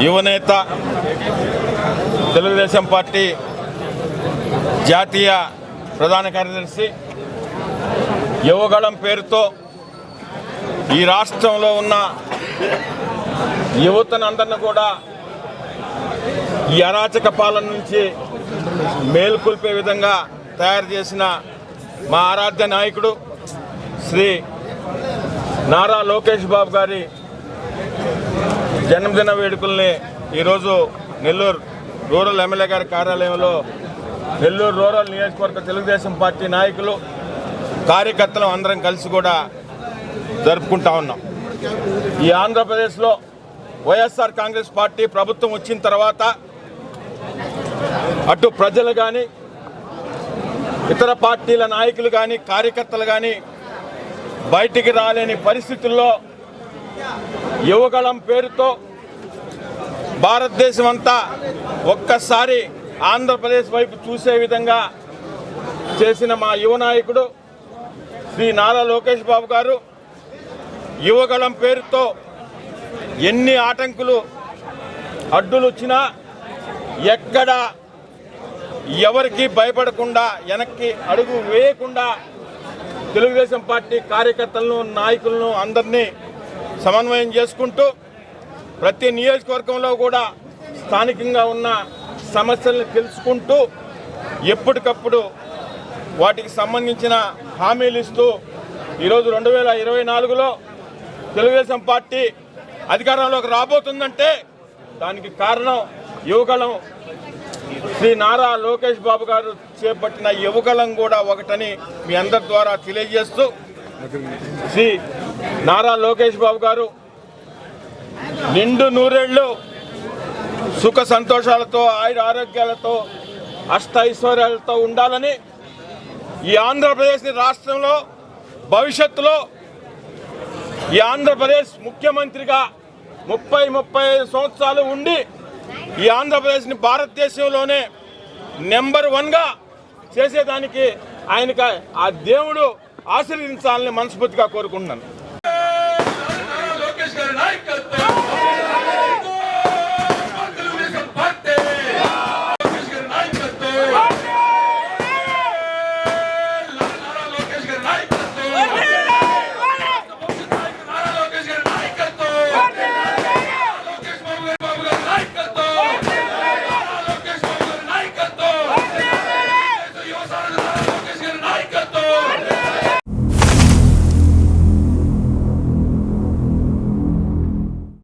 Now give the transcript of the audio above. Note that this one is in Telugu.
యువనేత తెలుగుదేశం పార్టీ జాతీయ ప్రధాన కార్యదర్శి యువగళం పేరుతో ఈ రాష్ట్రంలో ఉన్న యువతనందరిని కూడా ఈ అరాచక పాలన నుంచి మేల్కొల్పే విధంగా తయారు చేసిన మా ఆరాధ్య నాయకుడు శ్రీ నారా లోకేష్ బాబు గారి జన్మదిన వేడుకల్ని ఈరోజు నెల్లూరు రూరల్ ఎమ్మెల్యే గారి కార్యాలయంలో నెల్లూరు రూరల్ నియోజకవర్గ తెలుగుదేశం పార్టీ నాయకులు కార్యకర్తలు అందరం కలిసి కూడా జరుపుకుంటా ఉన్నాం. ఈ ఆంధ్రప్రదేశ్లో వైఎస్ఆర్ కాంగ్రెస్ పార్టీ ప్రభుత్వం వచ్చిన తర్వాత అటు ప్రజలు కానీ ఇతర పార్టీల నాయకులు కానీ కార్యకర్తలు కానీ బయటికి రాలేని పరిస్థితుల్లో యువగళం పేరుతో భారతదేశం అంతా ఒక్కసారి ఆంధ్రప్రదేశ్ వైపు చూసే విధంగా చేసిన మా యువ నాయకుడు శ్రీ నారా లోకేష్ బాబు గారు యువగళం పేరుతో ఎన్ని ఆటంకులు అడ్డులు వచ్చినా ఎక్కడ ఎవరికి భయపడకుండా వెనక్కి అడుగు వేయకుండా తెలుగుదేశం పార్టీ కార్యకర్తలను నాయకులను అందరినీ సమన్వయం చేసుకుంటూ ప్రతి నియోజకవర్గంలో కూడా స్థానికంగా ఉన్న సమస్యలను తెలుసుకుంటూ ఎప్పటికప్పుడు వాటికి సంబంధించిన హామీలు ఇస్తూ ఈరోజు 2024లో తెలుగుదేశం పార్టీ అధికారంలోకి రాబోతుందంటే దానికి కారణం యువగళం శ్రీ నారా లోకేష్ బాబు గారు చేపట్టిన యువగళం కూడా ఒకటని మీ అందరి ద్వారా తెలియజేస్తూ శ్రీ నారా లోకేష్ బాబు గారు నిండు నూరేళ్లు సుఖ సంతోషాలతో ఆయుర ఆరోగ్యాలతో అష్టైశ్వర్యాలతో ఉండాలని ఈ ఆంధ్రప్రదేశ్ రాష్ట్రంలో భవిష్యత్తులో ఈ ఆంధ్రప్రదేశ్ ముఖ్యమంత్రిగా 30-35 సంవత్సరాలు ఉండి ఈ ఆంధ్రప్రదేశ్ని భారతదేశంలోనే నెంబర్ 1గా చేసేదానికి ఆయనకి ఆ దేవుడు ఆశీర్వదించాలని మనస్ఫూర్తిగా కోరుకుంటున్నాను.